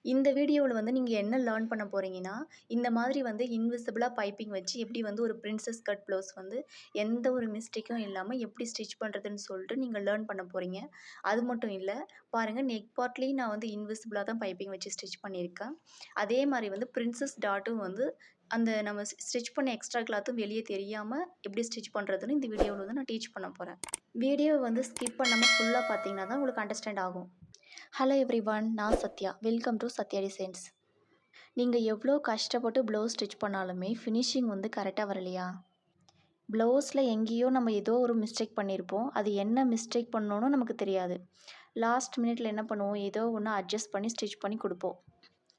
இந்த வீடியோவில் வந்து நீங்கள் என்ன லேர்ன் பண்ண போகிறீங்கன்னா, இந்த மாதிரி வந்து இன்விசிபிளாக பைப்பிங் வச்சு எப்படி வந்து ஒரு பிரின்சஸ் கட் ப்ளவுஸ் வந்து எந்த ஒரு மிஸ்டேக்கும் இல்லாமல் எப்படி ஸ்டிச் பண்ணுறதுன்னு சொல்லிட்டு நீங்கள் லேர்ன் பண்ண போகிறீங்க. அது மட்டும் இல்லை, பாருங்கள் நெக் பார்ட்லேயும் நான் வந்து இன்விசிபிளாக தான் பைப்பிங் வச்சு ஸ்டிச் பண்ணியிருக்கேன். அதே மாதிரி வந்து பிரின்சஸ் டாட்டும் வந்து அந்த நம்ம ஸ்டிச் பண்ண எக்ஸ்ட்ரா கிளாத்தும் வெளியே தெரியாமல் எப்படி ஸ்டிச் பண்ணுறதுன்னு இந்த வீடியோவில் வந்து நான் டீச் பண்ண போகிறேன். வீடியோவை வந்து ஸ்கிப் பண்ணாமல் ஃபுல்லாக பார்த்தீங்கன்னா தான் உங்களுக்கு அண்டர்ஸ்டாண்ட் ஆகும். ஹலோ எவ்ரிவன், நான் Sathya. Welcome to Sathya designs. நீங்கள் எவ்வளோ கஷ்டப்பட்டு ப்ளவுஸ் ஸ்டிச் பண்ணாலுமே ஃபினிஷிங் வந்து கரெக்டாக வரலையா? ப்ளவுஸில் எங்கேயோ நம்ம ஏதோ ஒரு மிஸ்டேக் பண்ணியிருப்போம். அது என்ன மிஸ்டேக் பண்ணோன்னு நமக்கு தெரியாது. லாஸ்ட் மினிட்ல என்ன பண்ணுவோம், ஏதோ ஒன்று அட்ஜஸ்ட் பண்ணி ஸ்டிச் பண்ணி கொடுப்போம்.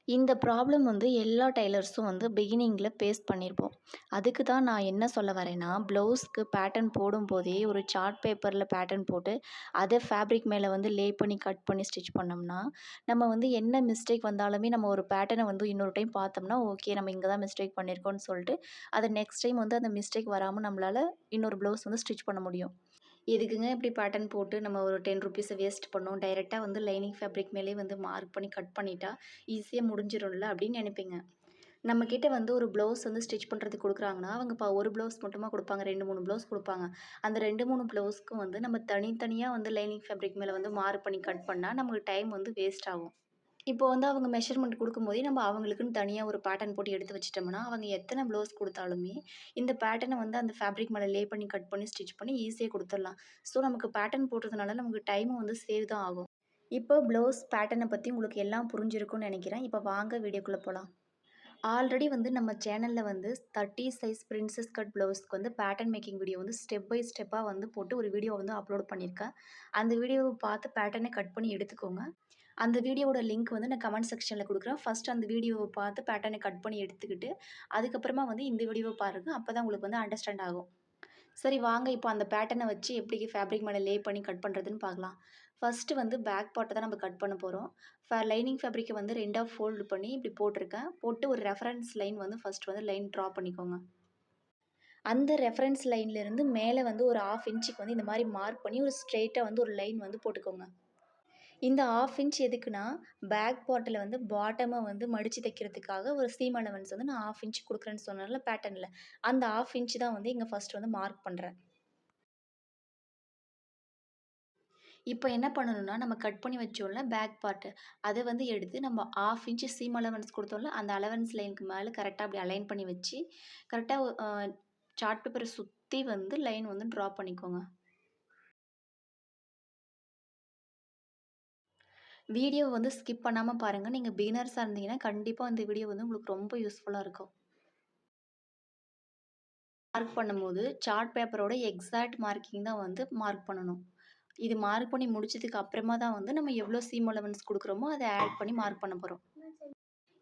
இந்த ப்ராப்ளம் வந்து எல்லா டெய்லர்ஸும் வந்து பிகினிங்கில் ஃபேஸ் பண்ணியிருப்போம். அதுக்கு தான் நான் என்ன சொல்ல வரேன்னா, ப்ளவுஸ்க்கு பேட்டர்ன் போடும்போதே ஒரு சார்ட் பேப்பரில் பேட்டர்ன் போட்டு அதை ஃபேப்ரிக் மேலே வந்து லே பண்ணி கட் பண்ணி ஸ்டிச் பண்ணோம்னா, நம்ம வந்து என்ன மிஸ்டேக் வந்தாலுமே நம்ம ஒரு பேட்டர்னை வந்து இன்னொரு டைம் பார்த்தோம்னா, ஓகே நம்ம இங்கே தான் மிஸ்டேக் பண்ணியிருக்கோம்னு சொல்லிட்டு அதை நெக்ஸ்ட் டைம் வந்து அந்த மிஸ்டேக் வராமல் நம்மளால் இன்னொரு ப்ளவுஸ் வந்து ஸ்டிச் பண்ண முடியும். எதுக்குங்க இப்படி பேட்டர்ன் போட்டு நம்ம ஒரு 10 ருப்பீஸை வேஸ்ட் பண்ணோம், டைரெக்டாக வந்து லைனிங் ஃபேப்ரிக் மேலே வந்து மார்க் பண்ணி கட் பண்ணிட்டா ஈஸியாக முடிஞ்சிடும்ல அப்படின்னு நினைப்பீங்க. நம்மக்கிட்ட வந்து ஒரு ப்ளவுஸ் வந்து ஸ்டிச் பண்ணுறதுக்கு கொடுக்குறாங்கன்னா, அவங்க ஒரு ப்ளவுஸ் மட்டுமா கொடுப்பாங்க, 2, 3 ப்ளவுஸ் கொடுப்பாங்க. அந்த 2, 3 ப்ளவுஸ்க்கும் வந்து நம்ம தனித்தனியாக வந்து லைனிங் ஃபேப்ரிக் மேலே வந்து மார்க் பண்ணி கட் பண்ணால் நமக்கு டைம் வந்து வேஸ்ட் ஆகும். இப்போ வந்து அவங்க மெஷர்மெண்ட் குடுக்கும்போதே நம்ம அவங்களுக்குன்னு தனியா ஒரு பேட்டர்ன் போட்டு எடுத்து வச்சுட்டோம்னா, அவங்க எத்தன ப்ளவுஸ் குடுத்தாலுமே, இந்த பேட்டர்ன வந்து அந்த ஃபேப்ரிக் மேல லே பண்ணி, கட் பண்ணி, ஸ்டிச் பண்ணி ஈஸியா குடுத்துடலாம். ஸோ, நமக்கு பேட்டர்ன் போடுறதுனால நமக்கு டைமும் வந்து சேவ் தான் ஆகும். இப்போ ப்ளவுஸ் பேட்டர்ன பத்தி உங்களுக்கு எல்லாம் புரிஞ்சிருக்கும்னு நெனைக்கிறேன். இப்போ வாங்க வீடியோக்குள்ள போலாம். ஆல்ரெடி வந்து நம்ம சேனல்ல வந்து 30 சைஸ் பிரின்சஸ் கட் ப்ளவுஸ்க்கு வந்து பேட்டர்ன் மேக்கிங் வீடியோ வந்து ஸ்டெப் பை ஸ்டெப்பா வந்து போட்டு ஒரு வீடியோ வந்து அப்லோட் பண்ணியிருக்கேன். அந்த வீடியோவ பார்த்து பேட்டர்ன கட் பண்ணி எடுத்துக்கோங்க. அந்த வீடியோவோட லிங்க் வந்து நான் கமெண்ட் செக்ஷன்ல குடுக்குறேன். ஃபர்ஸ்ட் அந்த வீடியோவ பார்த்து பேட்டர்ன கட் பண்ணி எடுத்துக்கிட்டு, அதுக்கப்புறமா வந்து இந்த வீடியோவ பாருங்க. அப்பதான் உங்களுக்கு வந்து அண்டர்ஸ்டாண்ட் ஆகும். சரி வாங்க இப்போ அந்த பேட்டர்ன வச்சு எப்படி ஃபேப்ரிக் மேல லே பண்ணி கட் பண்ணுறதுன்னு பார்க்கலாம். ஃபர்ஸ்ட்டு வந்து பேக் பார்ட்ட தான் நம்ம கட் பண்ண போறோம். லைனிங் ஃபேப்ரிக்க வந்து 2ஆ ஃபோல்டு பண்ணி இப்படி போட்டிருக்கேன். போட்டு ஒரு ரெஃபரன்ஸ் லைன் வந்து ஃபர்ஸ்ட் வந்து லைன் ட்ரா பண்ணிக்கோங்க. அந்த ரெஃபரன்ஸ் லைன்லேருந்து மேலே வந்து ஒரு 1/2 இன்ச்சுக்கு வந்து இந்த மாரி மார்க் பண்ணி ஒரு ஸ்ட்ரெயிட்டா வந்து ஒரு லைன் வந்து போட்டுக்கோங்க. இந்த 1/2 இன்ச் எதுக்குன்னா, பேக் பார்ட்டில வந்து பாட்டம வந்து மடிச்சு தைக்கிறதுக்காக ஒரு சீம் அலவன்ஸ் வந்து நான் 1/2 இன்ச் குடுக்குறேன்னு சொன்னேன்ல பேட்டர்ன்ல. அந்த 1/2 இன்ச் தான் வந்து இங்க ஃபர்ஸ்ட் வந்து மார்க் பண்றேன். இப்போ என்ன பண்ணணும்னா, நம்ம கட் பண்ணி வச்சோம்ல பேக் பார்ட், அத வந்து எடுத்து நம்ம 1/2 இன்ச் சீம் அலவன்ஸ் குடுத்தோம்ல, அந்த அலவன்ஸ் லைனுக்கு மேல கரெக்ட்டா அப்படி அலைன் பண்ணி வச்சு, கரெக்ட்டா சார்ட் பேப்பர சுத்தி வந்து லைன் வந்து ட்ரா பண்ணிக்கோங்க. வீடியோ வந்து ஸ்கிப் பண்ணாம பாருங்க. நீங்க பிகினர்ஸா இருந்தீங்கன்னா, கண்டிப்பா இந்த வீடியோ வந்து உங்களுக்கு ரொம்ப யூஸ்ஃபுல்லா இருக்கும். மார்க் பண்ணும்போது சார்ட் பேப்பரோட எக்ஸாக்ட் மார்க்கிங் தான் வந்து மார்க் பண்ணணும். இது மார்க் பண்ணி முடிச்சதுக்கு அப்புறமா தான் வந்து நம்ம எவ்வளோ சீம் அலவன்ஸ் குடுக்குறோமோ, அத ஆட் பண்ணி மார்க் பண்ண போறோம்.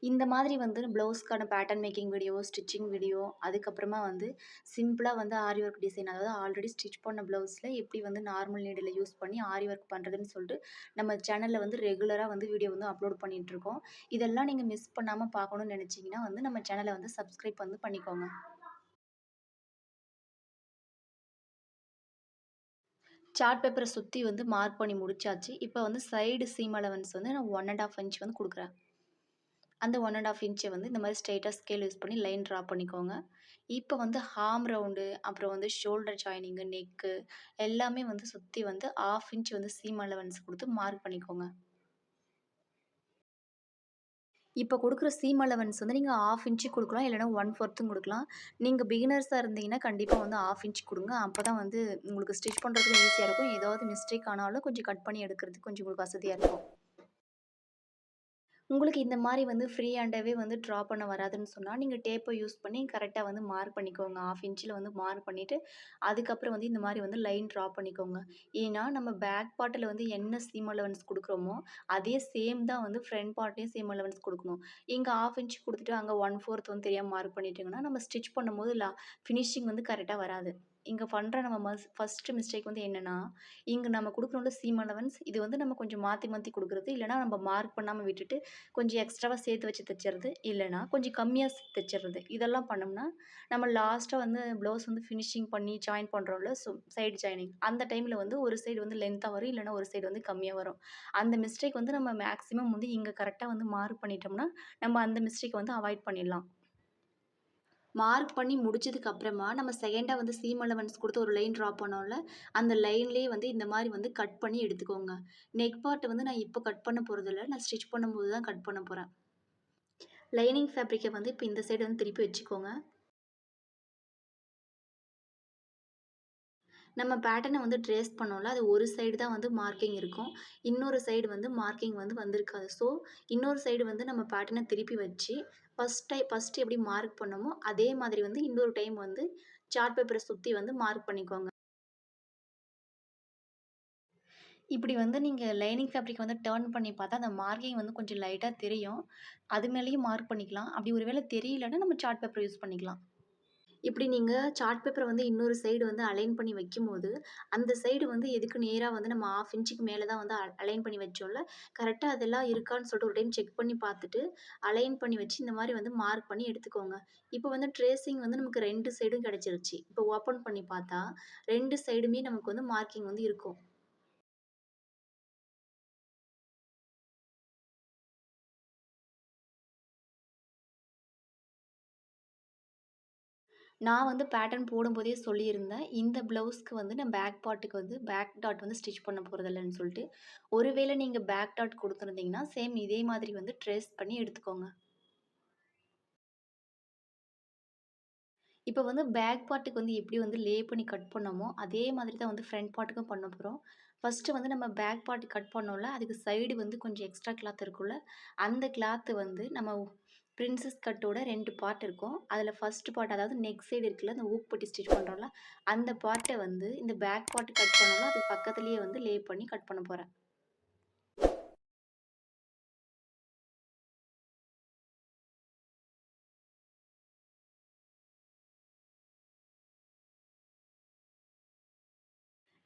இந்த மாதிரி வந்து ப்ளவுஸ்க்கான pattern making video, stitching video, அதுக்கப்புறமா வந்து சிம்பிளா வந்து ஆரி ஒர்க் டிசைன், அதாவது ஆல்ரெடி ஸ்டிச் பண்ண ப்ளவுஸ்ல எப்படி வந்து நார்மல் நீடில யூஸ் பண்ணி ஆரி ஒர்க் பண்ணுறதுன்னு சொல்லிட்டு நம்ம சேனல்ல வந்து ரெகுலரா வந்து வீடியோ வந்து அப்லோட் பண்ணிட்டுருக்கோம். இதெல்லாம் நீங்க மிஸ் பண்ணாம பார்க்கணும்னு நினைச்சீங்கன்னா வந்து நம்ம சேனல வந்து சப்ஸ்கிரைப் வந்து பண்ணிக்கோங்க. சார்ட் பேப்பர சுத்தி வந்து மார்க் பண்ணி முடிச்சாச்சு. இப்ப வந்து சைடு சீம் அலவன்ஸ் வந்து நான் 1 1/2 இன்ச் வந்து குடுக்குறேன். அந்த 1 1/2 இன்ச்ச வந்து இந்த மாரி ஸ்ட்ரெயிட்டா ஸ்கேல் யூஸ் பண்ணி லைன் ட்ரா பண்ணிக்கோங்க. இப்ப வந்து ஹார்ம் ரவுண்டு, அப்புறம் வந்து ஷோல்டர் ஜாயினிங்கு, நெக்கு எல்லாமே வந்து சுத்தி வந்து 1/2 இன்ச் வந்து சீம் அலவன்ஸ் குடுத்து மார்க் பண்ணிக்கோங்க. இப்ப குடுக்குற சீம் அலவன்ஸ் வந்து நீங்க 1/2 இன்ச் குடுக்கலாம். இல்லன்னா 1/4 குடுக்கலாம். நீங்க பிகினர்ஸா இருந்தீங்கன்னா, கண்டிப்பா வந்து 1/2 இன்ச் குடுங்க. அப்பதான் வந்து உங்களுக்கு ஸ்டிச் பண்றதுக்கு ஈஸியா இருக்கும். ஏதாவது மிஸ்டேக் ஆனாலும் கொஞ்சம் கட் பண்ணி எடுக்கிறதுக்கு கொஞ்சம் உங்களுக்கு வசதியா இருக்கும். உங்களுக்கு இந்த மாரி வந்து ஃப்ரீ ஹேண்டாவே வந்து ட்ரா பண்ண வராதுன்னு சொன்னா, நீங்க டேப்ப யூஸ் பண்ணி கரெக்ட்டா வந்து மார்க் பண்ணிக்கோங்க. 1/2 இன்ச்ல வந்து மார்க் பண்ணிட்டு, அதுக்கப்புறம் வந்து இந்த மாரி வந்து லைன் ட்ரா பண்ணிக்கோங்க. ஏன்னா, நம்ம பேக் பார்ட்ல வந்து என்ன சீம் அலவன்ஸ் குடுக்குறோமோ, அதே சேம் தான் வந்து ஃப்ரண்ட் பார்ட்லயும் சீம் அலவன்ஸ் குடுக்கணும். இங்க 1/2 இன்ச் குடுத்துட்டு, அங்க 1/4 வந்து தெரியாம மார்க் பண்ணிட்டீங்கன்னா, நம்ம ஸ்டிச் பண்ணும்போது ஃபினிஷிங் வந்து கரெக்ட்டா வராது. இங்க பண்ற நம்ம ஃபர்ஸ்ட்டு மிஸ்டேக் வந்து என்னன்னா, இங்க நம்ம குடுக்குறோம்ல சீம் அலவன்ஸ் இது வந்து நம்ம கொஞ்சம் மாத்தி மாத்தி குடுக்குறது. இல்லன்னா நம்ம மார்க் பண்ணாம விட்டுட்டு, கொஞ்சம் எக்ஸ்ட்ராவா சேர்த்து வச்சு தச்சுறது. இல்லன்னா கொஞ்சம் கம்மியா தச்சுறது. இதெல்லாம் பண்ணோம்னா, நம்ம லாஸ்ட்டா வந்து ப்ளவுஸ் வந்து ஃபினிஷிங் பண்ணி ஜாயின் பண்றோம்ல, சைடு ஜாயினிங். அந்த டைம்ல வந்து ஒரு சைடு வந்து லென்த்தா வரும். இல்லன்னா ஒரு சைடு வந்து கம்மியா வரும். அந்த மிஸ்டேக் வந்து நம்ம மேக்ஸிமம் வந்து இங்க கரெக்ட்டா வந்து மார்க் பண்ணிட்டோம்னா, நம்ம அந்த மிஸ்டேக்க வந்து அவாய்ட் பண்ணிடலாம். மார்க் பண்ணி முடிச்சதுக்கு அப்புறமா, நம்ம செகண்டா வந்து சீம் அலவன்ஸ் குடுத்து ஒரு லைன் ட்ரா பண்ணோம்ல, அந்த லைன்லேயே வந்து இந்த மாரி வந்து கட் பண்ணி எடுத்துக்கோங்க. நெக் பார்ட் வந்து நான் இப்ப கட் பண்ண போறதில்ல. நான் ஸ்டிச் பண்ணும்போது தான் கட் பண்ண போறேன். லைனிங் ஃபேப்ரிக்க வந்து இப்ப இந்த சைடு வந்து திருப்பி வச்சுக்கோங்க. நம்ம பேட்டர்ன வந்து ட்ரேஸ் பண்ணோம்ல, அது ஒரு சைடு தான் வந்து மார்க்கிங் இருக்கும். இன்னொரு சைடு வந்து மார்க்கிங் வந்து வந்திருக்காது. ஸோ, இன்னொரு சைடு வந்து நம்ம பேட்டர்ன திருப்பி வச்சு, ஃபர்ஸ்ட் எப்படி மார்க் பண்ணோமோ, அதே மாதிரி வந்து இன்னொரு டைம் வந்து சார்ட் பேப்பர சுத்தி வந்து மார்க் பண்ணிக்கோங்க. இப்படி வந்து நீங்க லைனிங் ஃபேப்ரிக் வந்து டர்ன் பண்ணி பார்த்தா, அந்த மார்க்கிங் வந்து கொஞ்சம் லைட்டா தெரியும். அது மேலேயும் மார்க் பண்ணிக்கலாம். அப்படி ஒரு வேளை தெரியலன்னா, நம்ம சார்ட் பேப்பர் யூஸ் பண்ணிக்கலாம். இப்படி நீங்க சார்ட் பேப்பர வந்து இன்னொரு சைடு வந்து அலைன் பண்ணி வைக்கும்போது, அந்த சைடு வந்து எதுக்கு நேரா வந்து நம்ம 1/2 இன்ச்சுக்கு மேல தான் வந்து அலைன் பண்ணி வச்சோம்ல, கரெக்ட்டா அதெல்லாம் இருக்கான்னு சொல்லிட்டு ஒரு டைம் செக் பண்ணி பார்த்துட்டு, அலைன் பண்ணி வச்சு இந்த மாரி வந்து மார்க் பண்ணி எடுத்துக்கோங்க. இப்போ வந்து ட்ரேசிங் வந்து நமக்கு 2 சைடும் கிடைச்சிருச்சு. இப்போ ஓப்பன் பண்ணி பார்த்தா, 2 சைடுமே நமக்கு வந்து மார்க்கிங் வந்து இருக்கும். நான் வந்து பேட்டர்ன் போடும்போதே சொல்லியிருந்தேன். இந்த ப்ளவுஸ்க்கு வந்து நான் பேக் பார்ட்டுக்கு வந்து பேக் டாட் வந்து ஸ்டிச் பண்ண போறதில்லன்னு சொல்லிட்டு. ஒருவேளை நீங்க பேக் டாட் குடுத்துருந்தீங்கன்னா, சேம் இதே மாதிரி வந்து ட்ரேஸ் பண்ணி எடுத்துக்கோங்க. இப்ப வந்து பேக் பார்ட்டுக்கு வந்து எப்படி வந்து லே பண்ணி கட் பண்ணோமோ, அதே மாதிரி தான் வந்து ஃப்ரண்ட் பார்ட்டுக்கும் பண்ண போறோம். ஃபர்ஸ்ட்டு வந்து நம்ம பேக் பார்ட் கட் பண்ணோம்ல, அதுக்கு சைடு வந்து கொஞ்சம் எக்ஸ்ட்ரா கிளாத் இருக்கும்ல, அந்த கிளாத் வந்து நம்ம பிரின்சஸ் கட்டோட 2 பார்ட் இருக்கும். அதில ஃபர்ஸ்ட் பார்ட் அதாவது நெக் சைடு இருக்குல்ல, அந்த ஊக்பட்டி ஸ்டிச் பண்றோம்ல, அந்த பார்ட்ட வந்து இந்த பேக் பார்ட் கட் பண்ணோம்ல, அதுக்கு பக்கத்திலேயே வந்து லே பண்ணி கட் பண்ண போறேன்.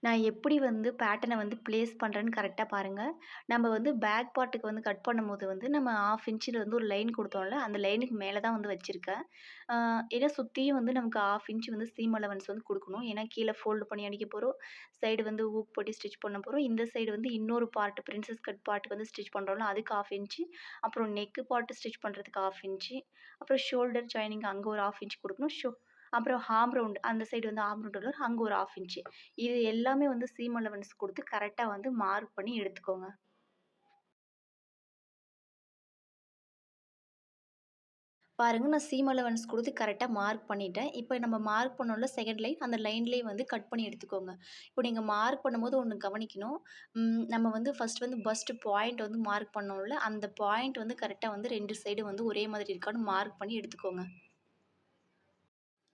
நான் எப்படி வந்து பேட்டர்ன வந்து பிளேஸ் பண்றேன்னு கரெக்ட்டா பாருங்க. நம்ம வந்து பேக் பார்ட்டுக்கு வந்து கட் பண்ணும்போது வந்து நம்ம 1/2 இன்ச்சுல வந்து ஒரு லைன் குடுத்தோம்ல, அந்த லைனுக்கு மேல தான் வந்து வச்சிருக்கேன். ஆ ஏன்னா சுத்தியும் வந்து நமக்கு 1/2 இன்ச் வந்து சீம் அலவன்ஸ் வந்து குடுக்கணும். ஏன்னா கீழ ஃபோல்டு பண்ணி அடிக்க போறோம். சைடு வந்து ஹூக் போட்டு ஸ்டிச் பண்ண போறோம். இந்த சைடு வந்து இன்னொரு பார்ட் பிரின்சஸ் கட் பார்ட்டுக்கு வந்து ஸ்டிச் பண்றோம்ல, அதுக்கு 1/2 இன்ச்சு. அப்புறம் நெக் பார்ட் ஸ்டிச் பண்றதுக்கு 1/2 இன்ச்சு. அப்புறம் ஷோல்டர் ஜாயினிங் அங்க ஒரு 1/2 இன்ச் குடுக்கணும். அப்புறம் ஹார்ம் ரவுண்ட் அந்த சைடு வந்து ஆர்ம் ரவுண்ட் வரும். அங்க ஒரு 1/2 இன்ச்சு. இது எல்லாமே வந்து சீம் அலவன்ஸ் குடுத்து கரெக்ட்டா வந்து மார்க் பண்ணி எடுத்துக்கோங்க. பாருங்க நான் சீம் அலவன்ஸ் குடுத்து கரெக்ட்டா மார்க் பண்ணிட்டேன். இப்ப நம்ம மார்க் பண்ணோம்ல செகண்ட் லைன், அந்த லைன்லேயே வந்து கட் பண்ணி எடுத்துக்கோங்க. இப்போ நீங்க மார்க் பண்ணும்போது ஒண்ணு கவனிக்கணும். நம்ம வந்து ஃபர்ஸ்ட் வந்து பஸ்ட் பாயிண்ட் வந்து மார்க் பண்ணோம்ல, அந்த பாயிண்ட் வந்து கரெக்ட்டா வந்து 2 சைடும் வந்து ஒரே மாதிரி இருக்கான்னு மார்க் பண்ணி எடுத்துக்கோங்க.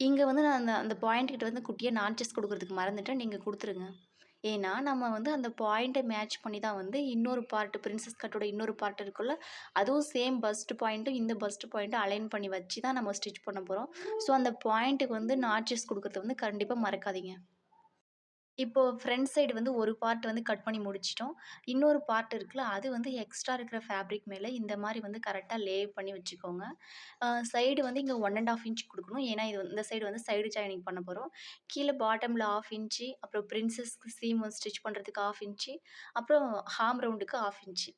இங்க வந்து நான் அந்த அந்த பாயிண்ட் கிட்ட வந்து குட்டியா நாட்சஸ் குடுக்குறதுக்கு மறந்துட்டேன். நீங்க குடுத்துருங்க. ஏன்னா, நம்ம வந்து அந்த பாயிண்ட்ட மேட்ச் பண்ணி தான் வந்து இன்னொரு பார்ட் பிரின்சஸ் கட்டோட இன்னொரு பார்ட் இருக்குல்ல, அதுவும் சேம் பஸ்ட் பாயிண்ட்டும், இந்த பஸ்ட் பாயிண்ட்டும் அலைன் பண்ணி வச்சு தான் நம்ம ஸ்டிச் பண்ண போறோம். ஸோ, அந்த பாயிண்ட்டுக்கு வந்து நாட்சஸ் குடுக்கறத வந்து கண்டிப்பா மறக்காதீங்க. இப்போ ஃப்ரண்ட் சைடு வந்து ஒரு பார்ட் வந்து கட் பண்ணி முடிச்சுட்டோம். இன்னொரு பார்ட் இருக்குல்ல, அது வந்து எக்ஸ்ட்ரா இருக்கிற ஃபேப்ரிக் மேல இந்த மாரி வந்து கரெக்ட்டா லே பண்ணி வச்சுக்கோங்க. சைடு வந்து இங்க 1 1/2 இன்ச் குடுக்கணும். ஏன்னா, இது இந்த சைடு வந்து சைடு ஜாயினிங் பண்ண போறோம். கீழ பாட்டம்ல 1/2 இன்ச்சு, அப்புறம் பிரின்சஸ்க்கு சீம் வந்து ஸ்டிச் பண்றதுக்கு 1/2 இன்ச்சு, அப்புறம் ஹார்ம் ரவுண்டுக்கு 1/2 இன்ச்சு.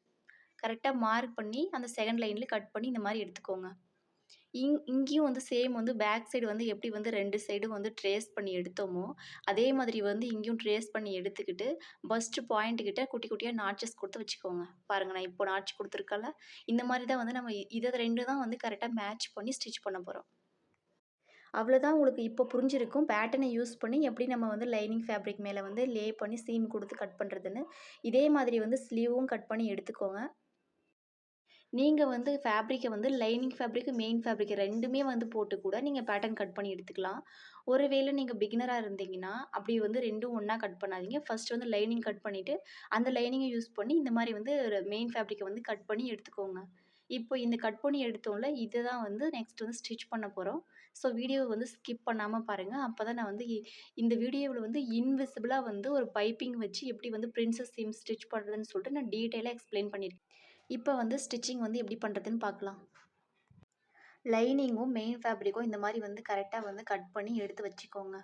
கரெக்ட்டா மார்க் பண்ணி, அந்த செகண்ட் லைன்ல கட் பண்ணி இந்த மாரி எடுத்துக்கோங்க. இங்கேயும் வந்து சேம் வந்து பேக் சைடு வந்து எப்படி வந்து 2 சைடும் வந்து ட்ரேஸ் பண்ணி எடுத்தோமோ, அதே மாதிரி வந்து இங்கேயும் ட்ரேஸ் பண்ணி எடுத்துக்கிட்டு, பஸ்ட் பாயிண்ட் கிட்ட குட்டி குட்டியா நாட்சஸ் குடுத்து வச்சுக்கோங்க. பாருங்க நான் இப்போ நாட்ச் குடுத்துருக்கேன்ல, இந்த மாரி தான் வந்து நம்ம இத 2 தான் வந்து கரெக்ட்டா மேட்ச் பண்ணி ஸ்டிச் பண்ண போறோம். அவ்வளோதான் உங்களுக்கு இப்போ புரிஞ்சிருக்கும். பேட்டர்ன யூஸ் பண்ணி எப்படி நம்ம வந்து லைனிங் ஃபேப்ரிக் மேல வந்து லே பண்ணி சீம் குடுத்து கட் பண்றதுன்னு. இதே மாதிரி வந்து ஸ்லீவும் கட் பண்ணி எடுத்துக்கோங்க. நீங்க வந்து ஃபேப்ரிக்க வந்து லைனிங் ஃபேப்ரிக், மெயின் ஃபேப்ரிக் 2மே வந்து போட்டு கூட நீங்க பேட்டர்ன் கட் பண்ணி எடுத்துக்கலாம். ஒருவேளை நீங்க பிகினரா இருந்தீங்கன்னா, அப்படி வந்து 2ம் ஒண்ணா கட் பண்ணாதீங்க. ஃபர்ஸ்ட் வந்து லைனிங் கட் பண்ணிட்டு, அந்த லைனிங்க யூஸ் பண்ணி இந்த மாரி வந்து மெயின் ஃபேப்ரிக்க வந்து கட் பண்ணி எடுத்துக்கோங்க. இப்போ இந்த கட் பண்ணி எடுத்தோம்ல, இத தான் வந்து நெக்ஸ்ட் வந்து ஸ்டிச் பண்ண போறோம். ஸோ வீடியோவ வந்து ஸ்கிப் பண்ணாம பாருங்க. அப்பதான் நான் வந்து இந்த வீடியோவுல வந்து இன்விசிபிளா வந்து ஒரு பைப்பிங் வச்சு எப்படி வந்து பிரின்சஸ் சீம் ஸ்டிச் பண்றதுன்னு சொல்லிட்டு நான் டீட்டெயிலா எக்ஸ்ப்ளைன் பண்ணியிருக்கேன். இப்ப வந்து ஸ்டிச்சிங் வந்து எப்படி பண்றதுன்னு பார்க்கலாம். லைனிங்கும், மெயின் ஃபேப்ரிக்கும் இந்த மாரி வந்து கரெக்ட்டா வந்து கட் பண்ணி எடுத்து வச்சுக்கோங்க.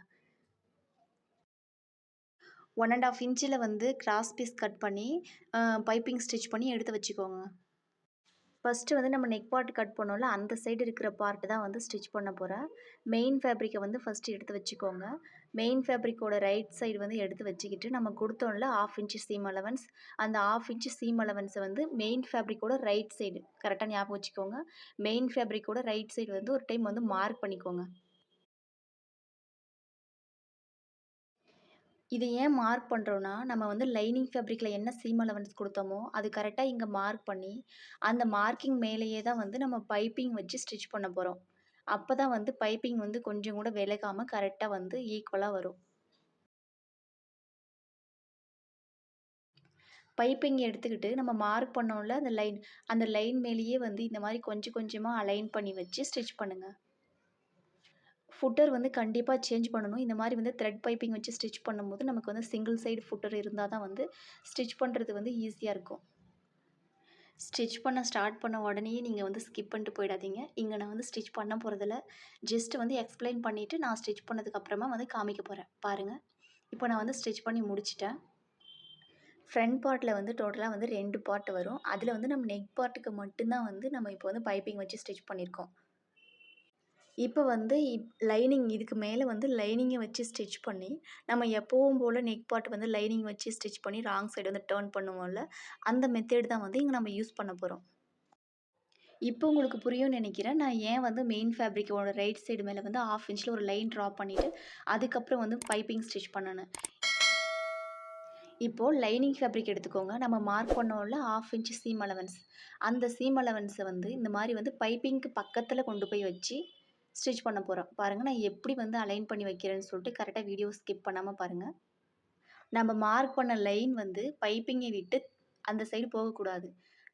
1 1/2 இன்ச்சில வந்து கிராஸ் பீஸ் கட் பண்ணி பைப்பிங் ஸ்டிச் பண்ணி எடுத்து வச்சுக்கோங்க. ஃபர்ஸ்ட்டு வந்து நம்ம நெக் பார்ட் கட் பண்ணோம்ல, அந்த சைடு இருக்கிற பார்ட் தான் வந்து ஸ்டிச் பண்ண போறேன். மெயின் ஃபேப்ரிக்க வந்து ஃபர்ஸ்ட்டு எடுத்து வச்சுக்கோங்க. மெயின் ஃபேப்ரிக்கோட ரைட் சைடு வந்து எடுத்து வச்சுக்கிட்டு, நம்ம குடுத்தோம்ல 1/2 இன்ச் சீம் அலவன்ஸ், அந்த 1/2 இன்ச் சீம் அலவன்ஸ வந்து மெயின் ஃபேப்ரிக்கோட ரைட் சைடு கரெக்ட்டா ஞாபகம் வச்சுக்கோங்க. மெயின் ஃபேப்ரிக்கோட ரைட் சைடு வந்து ஒரு டைம் வந்து மார்க் பண்ணிக்கோங்க. இது ஏன் மார்க் பண்றோம்னா, நம்ம வந்து லைனிங் ஃபேப்ரிக்ல என்ன சீம் அலவன்ஸ் குடுத்தோமோ, அது கரெக்ட்டா இங்க மார்க் பண்ணி, அந்த மார்க்கிங் மேலேயே தான் வந்து நம்ம பைப்பிங் வச்சு ஸ்டிச் பண்ண போறோம். அப்பதான் வந்து பைப்பிங் வந்து கொஞ்சம் கூட விலகாம கரெக்ட்டா வந்து ஈக்குவலா வரும். பைப்பிங் எடுத்துக்கிட்டு நம்ம மார்க் பண்ணோம்ல அந்த லைன் மேலேயே வந்து இந்த மாரி கொஞ்சம் கொஞ்சமா அலைன் பண்ணி வச்சு ஸ்டிச் பண்ணுங்க. ஃபுட்டர் வந்து கண்டிப்பா சேஞ்ச் பண்ணணும். இந்த மாரி வந்து த்ரெட் பைப்பிங் வச்சு ஸ்டிச் பண்ணும்போது, நமக்கு வந்து சிங்கிள் சைடு ஃபுட்டர் இருந்தா தான் வந்து ஸ்டிச் பண்றது வந்து ஈஸியா இருக்கும். ஸ்டிச் பண்ண ஸ்டார்ட் பண்ண உடனேயே நீங்க வந்து ஸ்கிப் பண்ணிட்டு போயிடாதீங்க. இங்க நான் வந்து ஸ்டிச் பண்ண போறதில்ல. ஜஸ்ட் வந்து எக்ஸ்ப்ளைன் பண்ணிட்டு, நான் ஸ்டிச் பண்ணதுக்கு அப்புறமா வந்து காமிக்க போறேன். பாருங்க. இப்போ நான் வந்து ஸ்டிச் பண்ணி முடிச்சுட்டேன். ஃப்ரண்ட் பார்ட்ல வந்து டோட்டலா வந்து 2 பார்ட் வரும். அதில வந்து நம்ம நெக் பார்ட்டுக்கு மட்டும் தான் வந்து நம்ம இப்போ வந்து பைப்பிங் வச்சு ஸ்டிச் பண்ணியிருக்கோம். இப்போ வந்து லைனிங் இதுக்கு மேல வந்து லைனிங்க வச்சு ஸ்டிச் பண்ணி, நம்ம எப்பவும் போல நெக் பார்ட் வந்து லைனிங் வச்சு ஸ்டிச் பண்ணி ராங் சைடு வந்து டர்ன் பண்ணுவோம்ல, அந்த மெத்தேட் தான் வந்து இங்க நம்ம யூஸ் பண்ண போறோம். இப்போ உங்களுக்கு புரியும்னு நெனைக்கிறேன். நான் ஏன் வந்து மெயின் ஃபேப்ரிக்கோட ரைட் சைடு மேல வந்து 1/2 இன்ச்ல ஒரு லைன் ட்ரா பண்ணிட்டு, அதுக்கப்புறம் வந்து பைப்பிங் ஸ்டிச் பண்ணேன்னு. இப்போ லைனிங் ஃபேப்ரிக் எடுத்துக்கோங்க. நம்ம மார்க் பண்ணோம்ல 1/2 இன்ச் சீம் அலவன்ஸ். அந்த சீம் அலவன்ஸ வந்து இந்த மாரி வந்து பைப்பிங்க்கு பக்கத்துல கொண்டு போய் வச்சு ஸ்டிச் பண்ண போறோம். பாருங்க நான் எப்படி வந்து அலைன் பண்ணி வைக்கிறேன்னு சொல்லிட்டு கரெக்ட்டா வீடியோ ஸ்கிப் பண்ணாம பாருங்க. நம்ம மார்க் பண்ண லைன் வந்து பைப்பிங்க விட்டு அந்த சைடு போகக்கூடாது.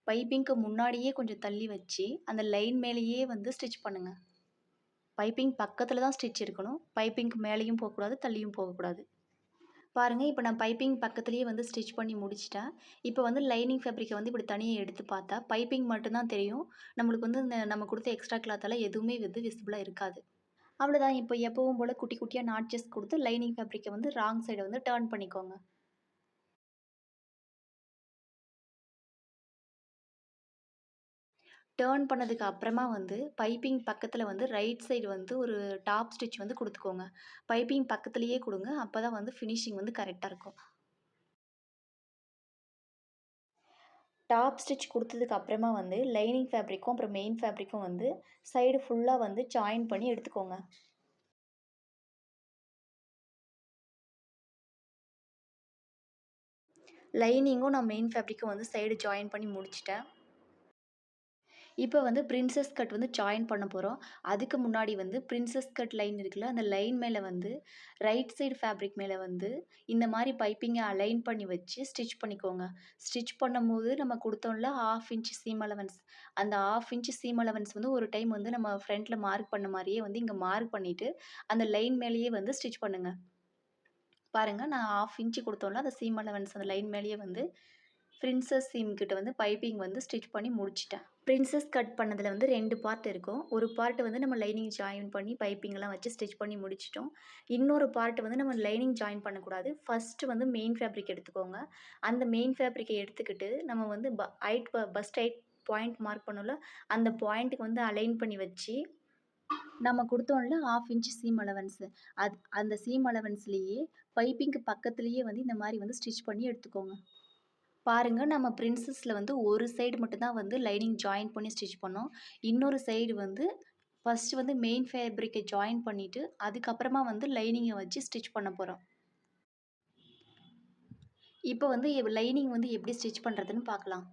பைப்பிங்க்கு முன்னாடியே கொஞ்சம் தள்ளி வச்சு, அந்த லைன் மேலேயே வந்து ஸ்டிச் பண்ணுங்க. பைப்பிங் பக்கத்துல தான் ஸ்டிச் இருக்கணும். பைப்பிங்க்கு மேலேயும் போகக்கூடாது, தள்ளியும் போகக்கூடாது. பாருங்க, இப்ப நான் பைப்பிங் பக்கத்திலேயே வந்து ஸ்டிச் பண்ணி முடிச்சுட்டேன். இப்ப வந்து லைனிங் ஃபேப்ரிக்க வந்து இப்படி தனியா எடுத்து பார்த்தா, பைப்பிங் மட்டும் தான் தெரியும். நம்மளுக்கு வந்து இந்த நம்ம குடுத்த எக்ஸ்ட்ரா கிளாத்தால எதுவுமே வந்து விசிபிளா இருக்காது. அவ்வளோதான். இப்ப எப்பவும் போல குட்டி குட்டியா நாட்சஸ் குடுத்து லைனிங் ஃபேப்ரிக்க வந்து ராங் சைட வந்து டர்ன் பண்ணிக்கோங்க. டர்ன் பண்ணதுக்கு அப்புறமா வந்து பைப்பிங் பக்கத்துல வந்து ரைட் சைடு வந்து ஒரு டாப் ஸ்டிச் வந்து குடுத்துக்கோங்க. பைப்பிங் பக்கத்திலேயே குடுங்க. அப்பதான் வந்து ஃபினிஷிங் வந்து கரெக்ட்டா இருக்கும். டாப் ஸ்டிச் குடுத்ததுக்கு அப்புறமா வந்து லைனிங் ஃபேப்ரிக்கும், அப்புறம் மெயின் ஃபேப்ரிக்கும் வந்து சைடு ஃபுல்லா வந்து ஜாயின் பண்ணி எடுத்துக்கோங்க. லைனிங்கும் நான் மெயின் ஃபேப்ரிக்கும் வந்து சைடு ஜாயின் பண்ணி முடிச்சுட்டேன். இப்ப வந்து பிரின்சஸ் கட் வந்து ஜாயின் பண்ண போறோம். அதுக்கு முன்னாடி வந்து பிரின்சஸ் கட் லைன் இருக்குல்ல, அந்த லைன் மேல வந்து ரைட் சைடு ஃபேப்ரிக் மேல வந்து இந்த மாரி பைப்பிங்க அலைன் பண்ணி வச்சு ஸ்டிச் பண்ணிக்கோங்க. ஸ்டிச் பண்ணும்போது நம்ம குடுத்தோம்ல 1/2 இன்ச் சீம் அலவன்ஸ். அந்த 1/2 இன்ச் சீம் அலவன்ஸ் வந்து ஒரு டைம் வந்து நம்ம ஃப்ரண்ட்ல மார்க் பண்ண மாரியே வந்து இங்க மார்க் பண்ணிட்டு, அந்த லைன் மேலேயே வந்து ஸ்டிச் பண்ணுங்க. பாருங்க நான் 1/2 இன்ச் குடுத்தோம்ல, அந்த சீம் அலவன்ஸ் அந்த லைன் மேலேயே வந்து பிரின்சஸ் சீம் கிட்ட வந்து பைப்பிங் வந்து ஸ்டிச் பண்ணி முடிச்சுட்டேன். பிரின்சஸ் கட் பண்ணதுல வந்து 2 பார்ட் இருக்கும். ஒரு பார்ட் வந்து நம்ம லைனிங் ஜாயின் பண்ணி பைப்பிங்லாம் வச்சு ஸ்டிச் பண்ணி முடிச்சுட்டோம். இன்னொரு பார்ட் வந்து நம்ம லைனிங் ஜாயின் பண்ணக்கூடாது. ஃபர்ஸ்ட்டு வந்து மெயின் ஃபேப்ரிக் எடுத்துக்கோங்க. அந்த மெயின் ஃபேப்ரிக்க எடுத்துக்கிட்டு நம்ம வந்து பஸ்ட் ஹைட் பாயிண்ட் மார்க் பண்ணோம்ல, அந்த பாயிண்ட்டுக்கு வந்து அலைன் பண்ணி வச்சு, நம்ம குடுத்தோம்ல 1/2 இன்ச் சீம் அலவன்ஸ். அந்த சீம் அலவன்ஸ்லேயே பைப்பிங்க்கு பக்கத்திலேயே வந்து இந்த மாரி வந்து ஸ்டிச் பண்ணி எடுத்துக்கோங்க. பாருங்க நம்ம பிரின்சஸ்ல வந்து ஒரு சைடு மட்டும் தான் வந்து லைனிங் ஜாயின் பண்ணி ஸ்டிச் பண்ணோம். இன்னொரு சைடு வந்து ஃபர்ஸ்ட் வந்து மெயின் ஃபேப்ரிக்க ஜாயின் பண்ணிட்டு, அதுக்கப்புறமா வந்து லைனிங்க வச்சு ஸ்டிச் பண்ண போறோம். இப்ப வந்து லைனிங் வந்து எப்படி ஸ்டிச் பண்றதுன்னு பார்க்கலாம்.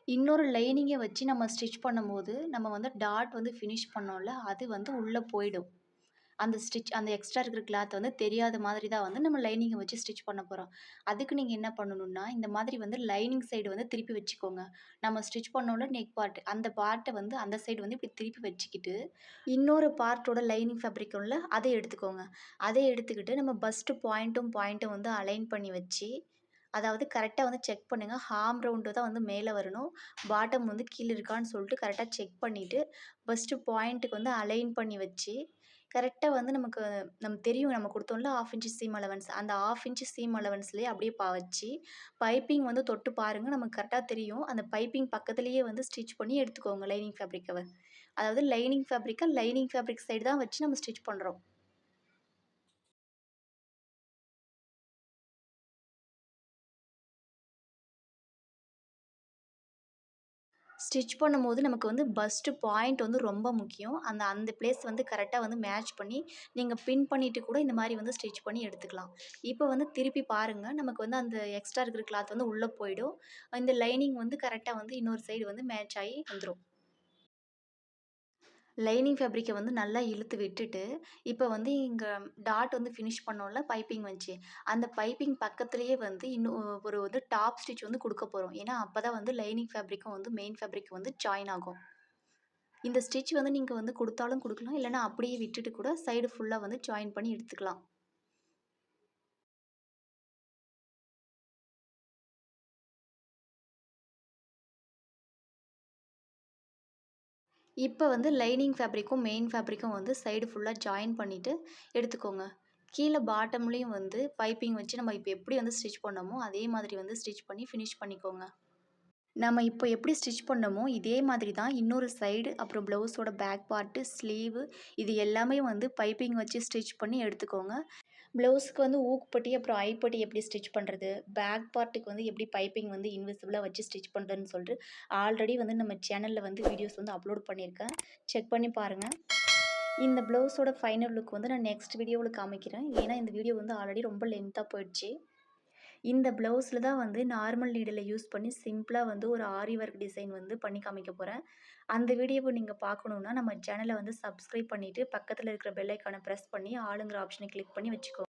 இன்னொரு லைனிங்க வச்சு நம்ம ஸ்டிச் பண்ணும்போது, நம்ம வந்து டாட் வந்து ஃபினிஷ் பண்ணோம்ல, அது வந்து உள்ள போயிடும். அந்த எக்ஸ்ட்ரா இருக்கிற கிளாத் வந்து தெரியாத மாதிரி தான் வந்து நம்ம லைனிங்க வச்சு ஸ்டிச் பண்ண போறோம். அதுக்கு நீங்க என்ன பண்ணணும்னா, இந்த மாதிரி வந்து லைனிங் சைடு வந்து திருப்பி வச்சுக்கோங்க. நம்ம ஸ்டிச் பண்ணோம்ல நெக் பார்ட், அந்த பார்ட்ட வந்து அந்த சைடு வந்து இப்டி திருப்பி வச்சுக்கிட்டு, இன்னொரு பார்ட்டோட லைனிங் ஃபேப்ரிக் இருக்கும்ல, அத எடுத்துக்கோங்க. அத எடுத்துக்கிட்டு நம்ம பாயிண்ட்டும் வந்து அலைன் பண்ணி வச்சு, அதாவது கரெக்ட்டா வந்து செக் பண்ணுங்க. ஹார்ம் ரவுண்டு தான் வந்து மேல வரணும். பாட்டம் வந்து கீழ இருக்கான்னு சொல்லிட்டு கரெக்ட்டா செக் பண்ணிட்டு, பாயிண்ட்டுக்கு வந்து அலைன் பண்ணி வச்சு, கரெக்ட்டா வந்து நமக்கு தெரியும் நம்ம குடுத்தோம்ல 1/2 இன்ச் சீம் அலவன்ஸ். அந்த 1/2 இன்ச் சீம் அலவன்ஸ்லயே அப்படியே வச்சு, பைப்பிங் வந்து தொட்டு பாருங்க. நமக்கு கரெக்ட்டா தெரியும். அந்த பைப்பிங் பக்கத்திலேயே வந்து ஸ்டிச் பண்ணி எடுத்துக்கோங்க லைனிங் ஃபேப்ரிக்கவ. அதாவது லைனிங் ஃபேப்ரிக் சைடு தான் வச்சு நம்ம ஸ்டிச் பண்றோம். ஸ்டிச் பண்ணும்போது நமக்கு வந்து பாயிண்ட் வந்து ரொம்ப முக்கியம். அந்த அந்த பிளேஸ் வந்து கரெக்ட்டா வந்து மேட்ச் பண்ணி, நீங்க பின் பண்ணிட்டு கூட இந்த மாரி வந்து ஸ்டிச் பண்ணி எடுத்துக்கலாம். இப்ப வந்து திருப்பி பாருங்க. நமக்கு வந்து அந்த எக்ஸ்ட்ரா இருக்கிற கிளாத் வந்து உள்ள போயிடும். இந்த லைனிங் வந்து கரெக்ட்டா வந்து இன்னொரு சைடு வந்து மேட்ச் ஆயி வந்துரும். லைனிங் ஃபேப்ரிக்க வந்து நல்லா இழுத்து விட்டுட்டு, இப்ப வந்து இங்க டாட் வந்து ஃபினிஷ் பண்ணோம்ல பைப்பிங் வச்சு, அந்த பைப்பிங் பக்கத்திலேயே வந்து இன்னும் ஒரு வந்து டாப் ஸ்டிச் வந்து குடுக்க போறோம். ஏன்னா, அப்பதான் வந்து லைனிங் ஃபேப்ரிக்கும் வந்து மெயின் ஃபேப்ரிக் வந்து ஜாயின் ஆகும். இந்த ஸ்டிச் வந்து நீங்க வந்து குடுத்தாலும் குடுக்கலாம். இல்லன்னா அப்படியே விட்டுட்டு கூட சைடு ஃபுல்லா வந்து ஜாயின் பண்ணி எடுத்துக்கலாம். இப்ப வந்து லைனிங் ஃபேப்ரிக்கும், மெயின் ஃபேப்ரிக்கும் வந்து சைடு ஃபுல்லா ஜாயின் பண்ணிட்டு எடுத்துக்கோங்க. கீழ பாட்டம்லயும் வந்து பைப்பிங் வச்சு நம்ம இப்ப எப்படி வந்து ஸ்டிச் பண்ணோமோ, அதே மாதிரி வந்து ஸ்டிச் பண்ணி ஃபினிஷ் பண்ணிக்கோங்க. நம்ம இப்போ எப்படி ஸ்டிச் பண்ணோமோ, இதே மாதிரி தான் இன்னொரு சைடு, அப்புறம் ப்ளவுஸோட பேக் பார்ட்டு, ஸ்லீவு இது எல்லாமே வந்து பைப்பிங் வச்சு ஸ்டிச் பண்ணி எடுத்துக்கோங்க. ப்ளவுஸுக்கு வந்து ஊக்குப்பட்டி, அப்புறம் ஐப்பட்டி எப்படி ஸ்டிச் பண்ணுறது, பேக் பார்ட்டுக்கு வந்து எப்படி பைப்பிங் வந்து இன்விசிபிளா வச்சு ஸ்டிச் பண்ணுறதுன்னு சொல்லிட்டு, ஆல்ரெடி வந்து நம்ம சேனல்ல வந்து வீடியோஸ் வந்து அப்லோட் பண்ணியிருக்கேன். செக் பண்ணி பாருங்க. இந்த ப்ளவுஸோட ஃபைனல் லுக் வந்து நான் நெக்ஸ்ட் வீடியோவுல காமிக்கிறேன். ஏன்னா, இந்த வீடியோ வந்து ஆல்ரெடி ரொம்ப லென்த்தா போயிடுச்சு. இந்த ப்ளவுஸில தான் வந்து நார்மல் நீடில யூஸ் பண்ணி சிம்பிளா வந்து ஒரு ஆரி ஒர்க் டிசைன் வந்து பண்ணி காமிக்க போறேன். அந்த வீடியோவ நீங்க பார்க்கணும்னா, நம்ம சேனல வந்து சப்ஸ்கிரைப் பண்ணிட்டு, பக்கத்தில இருக்கிற பெல் ஐக்கான பிரஸ் பண்ணி, ஆளுங்கிற ஆப்ஷன கிளிக் பண்ணி வச்சுக்கோங்க.